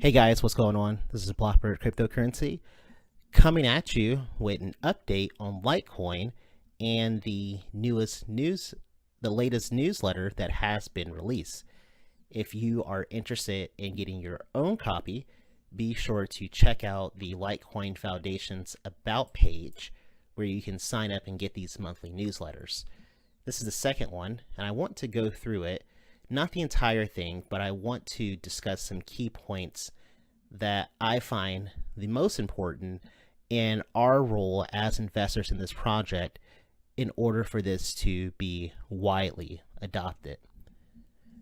Hey guys, what's going on? This is Blackbird Cryptocurrency coming at you with an update on Litecoin and the latest newsletter that has been released. If you are interested in getting your own copy, be sure to check out the Litecoin Foundation's About page where you can sign up and get these monthly newsletters. This is the second one, and I want to go through it. Not the entire thing, but I want to discuss some key points that I find the most important in our role as investors in this project in order for this to be widely adopted.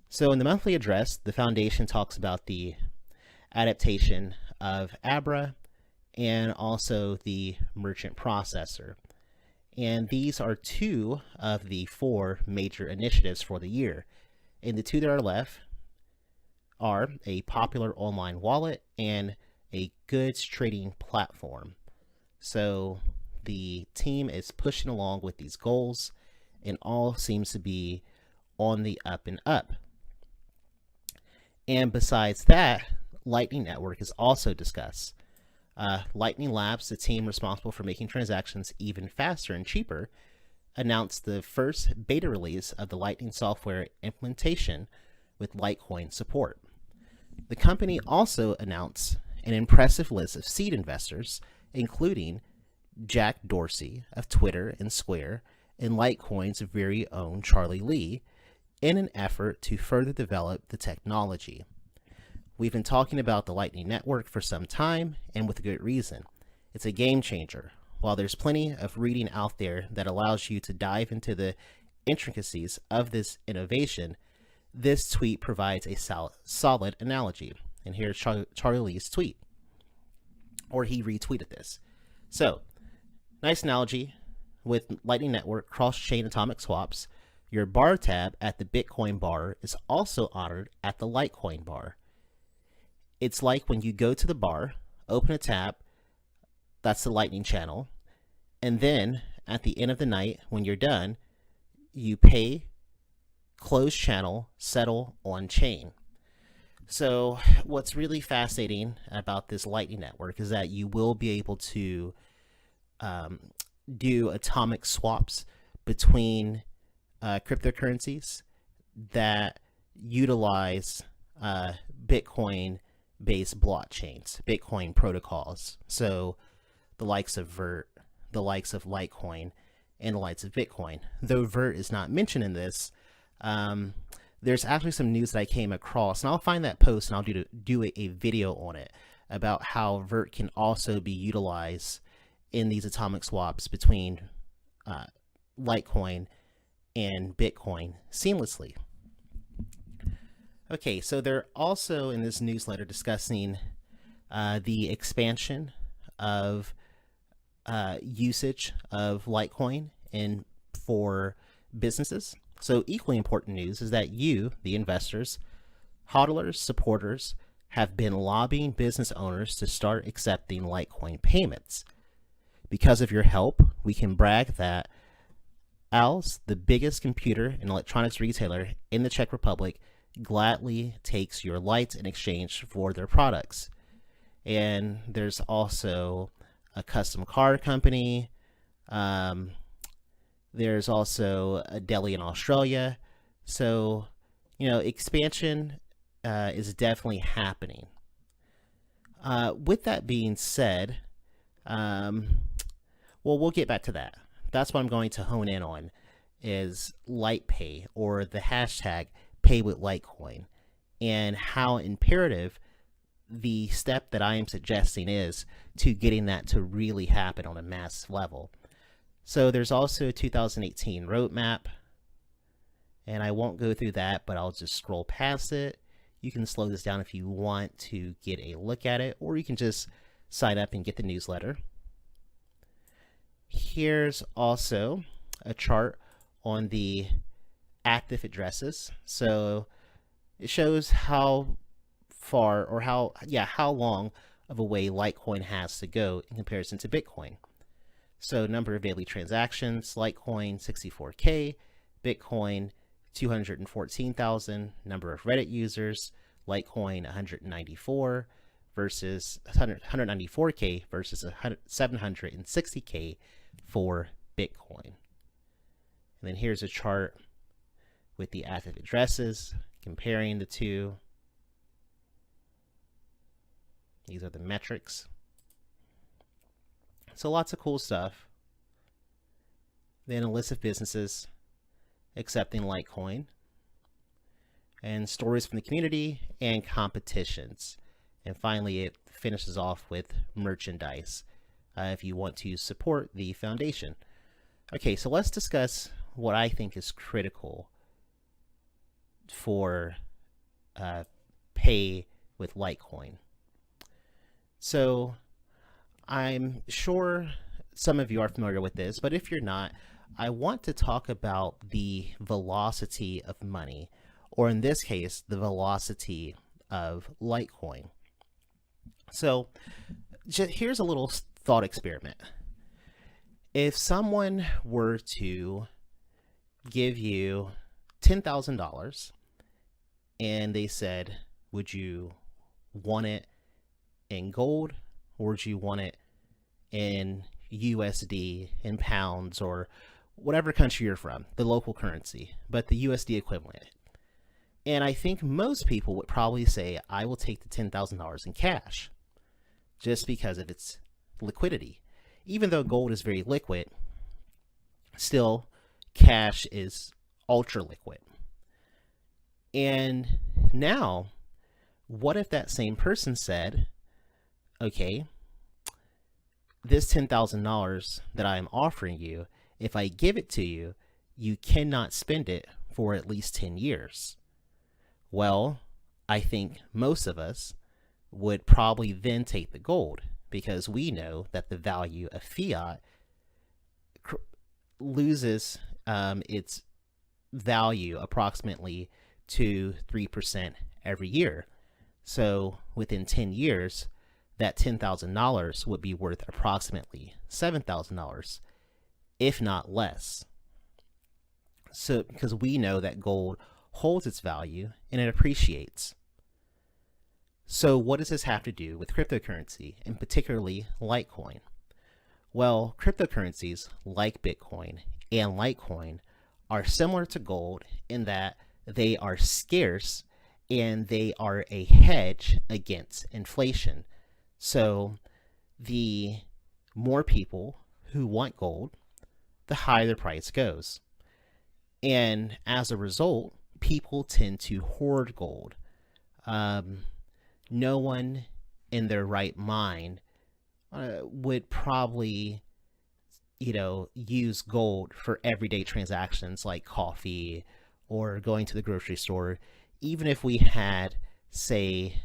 So in the monthly address, the foundation talks about the adaptation of Abra and also the merchant processor. And these are two of the four major initiatives for the year. And the two that are left are a popular online wallet and a goods trading platform. So the team is pushing along with these goals and all seems to be on the up and up. And besides that, Lightning Network is also discussed. Lightning Labs, the team responsible for making transactions even faster and cheaper, announced the first beta release of the Lightning software implementation with Litecoin support. The company also announced an impressive list of seed investors, including Jack Dorsey of Twitter and Square and Litecoin's very own Charlie Lee, in an effort to further develop the technology. We've been talking about the Lightning Network for some time, and with good reason. It's a game changer. While there's plenty of reading out there that allows you to dive into the intricacies of this innovation, this tweet provides a solid analogy. And here's Charlie Lee's tweet, or he retweeted this. So, nice analogy with Lightning Network cross-chain atomic swaps. Your bar tab at the Bitcoin bar is also honored at the Litecoin bar. It's like when you go to the bar, open a tab, that's the Lightning channel, and then at the end of the night, when you're done, you pay, close channel, settle on chain. So what's really fascinating about this Lightning Network is that you will be able to do atomic swaps between cryptocurrencies that utilize Bitcoin-based blockchains, Bitcoin protocols. So the likes of Vert, the likes of Litecoin, and the likes of Bitcoin. Though Vert is not mentioned in this, there's actually some news that I came across, and I'll find that post and I'll do a video on it about how Vert can also be utilized in these atomic swaps between Litecoin and Bitcoin seamlessly. Okay, so they're also in this newsletter discussing the expansion of usage of Litecoin and for businesses. So equally important news is that you, the investors, hodlers, supporters, have been lobbying business owners to start accepting Litecoin payments. Because of your help, we can brag that Al's, the biggest computer and electronics retailer in the Czech Republic, gladly takes your lights in exchange for their products. And there's also a custom car company. There's also a deli in Australia. So, expansion is definitely happening. With that being said, we'll get back to that. That's what I'm going to hone in on is LitePay, or the hashtag Pay with Litecoin, and how imperative the step that I am suggesting is to getting that to really happen on a mass level. So there's also a 2018 roadmap, and I won't go through that, but I'll just scroll past it. You can slow this down if you want to get a look at it, or you can just sign up and get the newsletter. Here's also a chart on the active addresses. So it shows how far, or how long of a way Litecoin has to go in comparison to Bitcoin. So number of daily transactions, Litecoin 64K, Bitcoin 214,000, number of Reddit users, Litecoin 194, versus 194K versus 760K for Bitcoin. And then here's a chart with the active addresses, comparing the two. These are the metrics. So lots of cool stuff. Then a list of businesses accepting Litecoin, and stories from the community and competitions. And finally, it finishes off with merchandise if you want to support the foundation. Okay, so let's discuss what I think is critical for pay with Litecoin. So I'm sure some of you are familiar with this, but if you're not, I want to talk about the velocity of money, or in this case, the velocity of Litecoin. So here's a little thought experiment. If someone were to give you $10,000 and they said, would you want it in gold, or would you want it in USD, in pounds, or whatever country you're from, the local currency, but the USD equivalent? And I think most people would probably say, I will take the $10,000 in cash, just because of its liquidity. Even though gold is very liquid, still cash is ultra liquid. And now, what if that same person said, okay, this $10,000 that I am offering you, if I give it to you, you cannot spend it for at least 10 years. Well, I think most of us would probably then take the gold, because we know that the value of fiat loses its value approximately 2-3% every year. So within 10 years, that $10,000 would be worth approximately $7,000, if not less. So because we know that gold holds its value and it appreciates. So what does this have to do with cryptocurrency, and particularly Litecoin? Well, cryptocurrencies like Bitcoin and Litecoin are similar to gold in that they are scarce and they are a hedge against inflation. So the more people who want gold, the higher the price goes. And as a result, people tend to hoard gold. No one in their right mind would probably, use gold for everyday transactions like coffee or going to the grocery store, even if we had, say,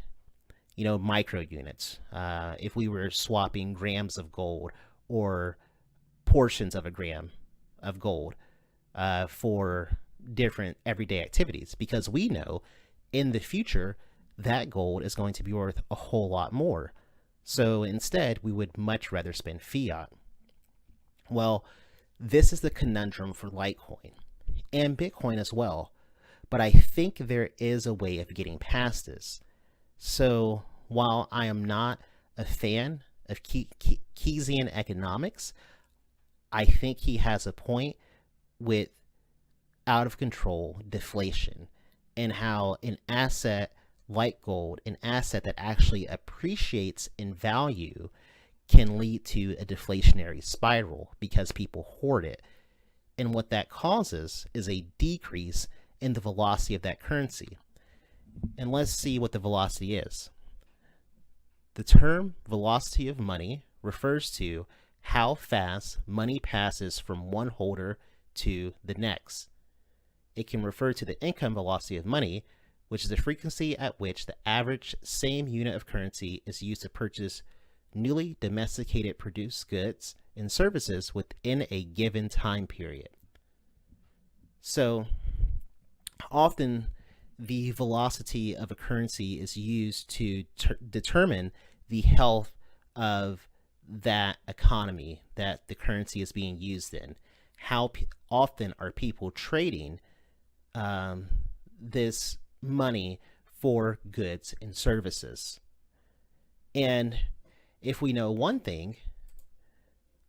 micro units. If we were swapping grams of gold or portions of a gram of gold for different everyday activities, because we know in the future that gold is going to be worth a whole lot more. So instead, we would much rather spend fiat. Well, this is the conundrum for Litecoin and Bitcoin as well, but I think there is a way of getting past this. So while I am not a fan of Keynesian economics, I think he has a point with out of control deflation, and how an asset like gold, an asset that actually appreciates in value, can lead to a deflationary spiral because people hoard it. And what that causes is a decrease in the velocity of that currency. And let's see what the velocity is. The term velocity of money refers to how fast money passes from one holder to the next. It can refer to the income velocity of money, which is the frequency at which the average same unit of currency is used to purchase newly domesticated produced goods and services within a given time period. So often the velocity of a currency is used to determine the health of that economy that the currency is being used in. How often are people trading this money for goods and services? And if we know one thing,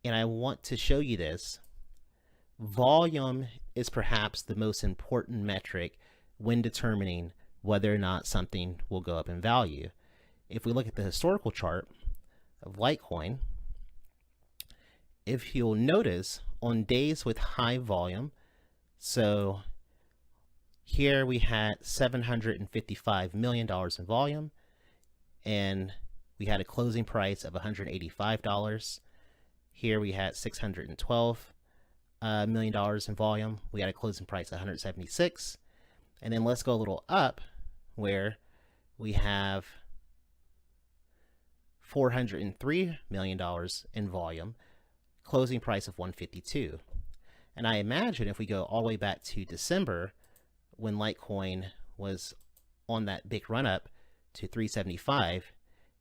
and I want to show you this, volume is perhaps the most important metric when determining whether or not something will go up in value. If we look at the historical chart of Litecoin, if you'll notice on days with high volume, so here we had $755 million in volume, and we had a closing price of $185. Here we had $612 million in volume. We had a closing price of $176. And then let's go a little up where we have $403 million in volume, closing price of $152. And I imagine if we go all the way back to December, when Litecoin was on that big run up to 375,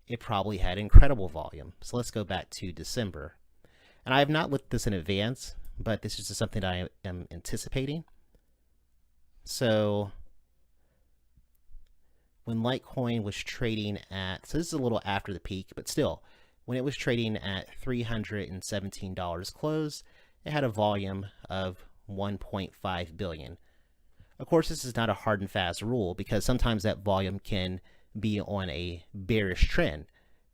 it probably had incredible volume. So let's go back to December. And I have not looked at this in advance, but this is just something that I am anticipating. So when Litecoin was trading at, so this is a little after the peak, but still, when it was trading at $317 close, it had a volume of 1.5 billion. Of course, this is not a hard and fast rule because sometimes that volume can be on a bearish trend,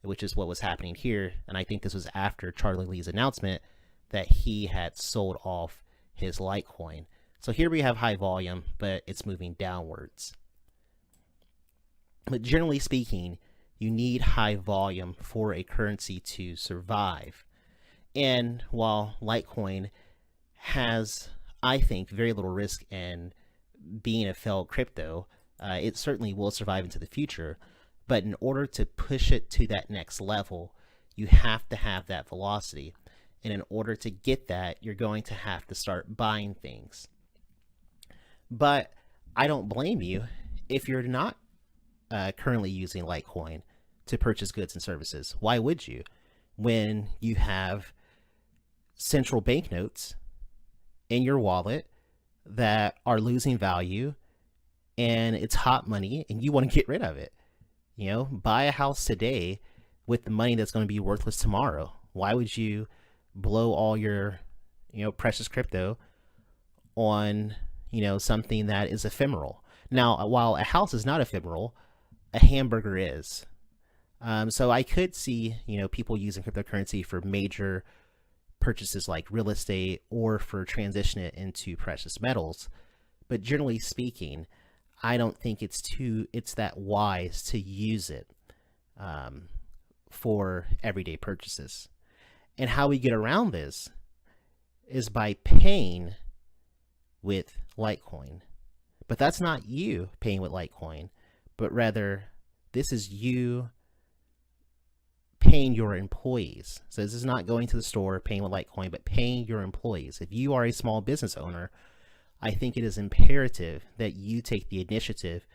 which is what was happening here. And I think this was after Charlie Lee's announcement that he had sold off his Litecoin. So here we have high volume, but it's moving downwards. But generally speaking, you need high volume for a currency to survive. And while Litecoin has, I think, very little risk in being a failed crypto, it certainly will survive into the future. But in order to push it to that next level, you have to have that velocity. And in order to get that, you're going to have to start buying things. But I don't blame you if you're not currently using Litecoin to purchase goods and services. Why would you? When you have central banknotes in your wallet that are losing value and it's hot money and you want to get rid of it. You know, buy a house today with the money that's going to be worthless tomorrow. Why would you blow all your, precious crypto on, something that is ephemeral? Now, while a house is not ephemeral, a hamburger is. So I could see, people using cryptocurrency for major purchases like real estate or for transition it into precious metals. But generally speaking, I don't think it's that wise to use it for everyday purchases. And how we get around this is by paying with Litecoin. But that's not you paying with Litecoin, but rather this is you paying your employees. So this is not going to the store, paying with Litecoin, but paying your employees. If you are a small business owner, I think it is imperative that you take the initiative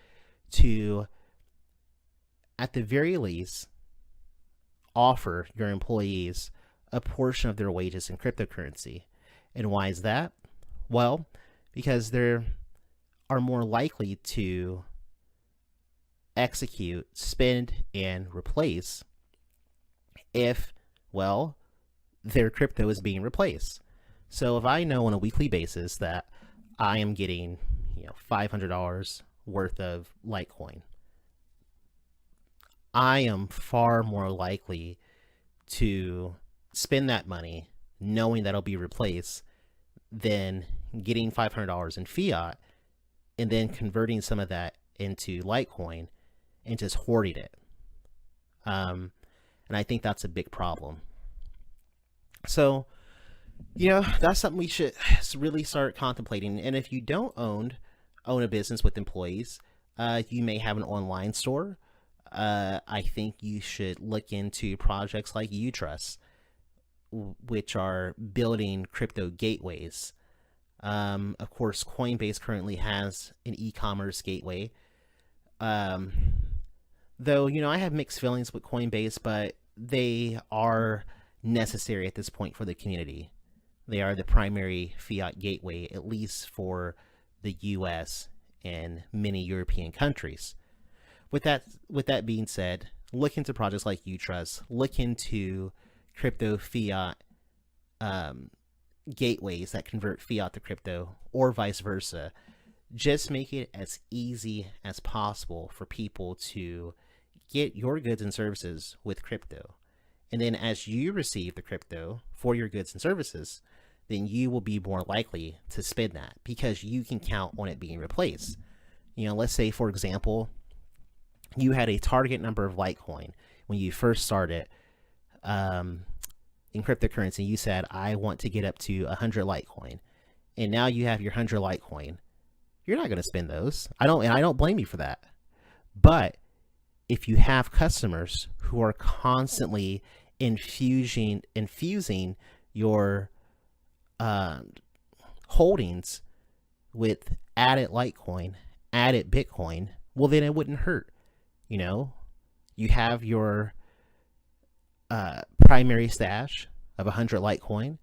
to, at the very least, offer your employees a portion of their wages in cryptocurrency. And why is that? Well, because they are more likely to execute, spend, and replace if, their crypto is being replaced. So if I know on a weekly basis that I am getting, $500 worth of Litecoin, I am far more likely to spend that money knowing that it'll be replaced than getting $500 in fiat and then converting some of that into Litecoin and just hoarding it. And I think that's a big problem. So, that's something we should really start contemplating. And if you don't own a business with employees, you may have an online store. I think you should look into projects like Utrust, which are building crypto gateways. Of course, Coinbase currently has an e-commerce gateway. Though, I have mixed feelings with Coinbase, but they are necessary at this point for the community. They are the primary fiat gateway, at least for the US and many European countries. With that being said, look into projects like Utrust, look into crypto fiat gateways that convert fiat to crypto, or vice versa. Just make it as easy as possible for people to get your goods and services with crypto. And then as you receive the crypto for your goods and services, then you will be more likely to spend that because you can count on it being replaced. Let's say, for example, you had a target number of Litecoin when you first started in cryptocurrency. You said, I want to get up to 100 Litecoin. And now you have your 100 Litecoin. You're not going to spend those. I don't blame you for that. But if you have customers who are constantly infusing your holdings with added Litecoin, added Bitcoin, well, then it wouldn't hurt. You have your primary stash of 100 Litecoin,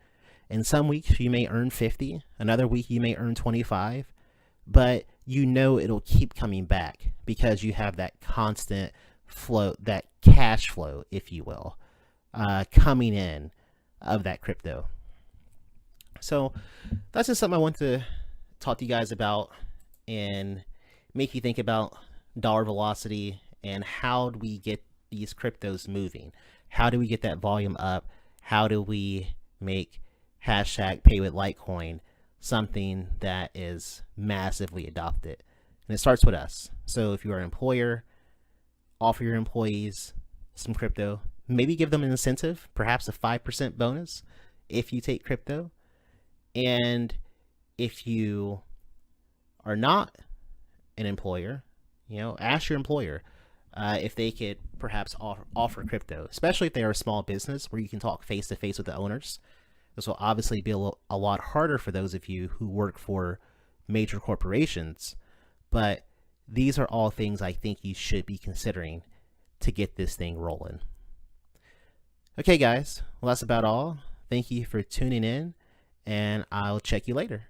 and some weeks you may earn 50, another week you may earn 25, but it'll keep coming back because you have that constant flow, that cash flow, if you will, coming in of that crypto. So that's just something I want to talk to you guys about and make you think about dollar velocity and how do we get these cryptos moving? How do we get that volume up? How do we make hashtag pay with Litecoin something that is massively adopted? And it starts with us. So if you're an employer, offer your employees some crypto, maybe give them an incentive, perhaps a 5% bonus if you take crypto. And if you are not an employer, ask your employer if they could perhaps offer crypto, especially if they are a small business where you can talk face to face with the owners. This will obviously be a lot harder for those of you who work for major corporations, but these are all things I think you should be considering to get this thing rolling. Okay, guys, well, that's about all. Thank you for tuning in, and I'll check you later.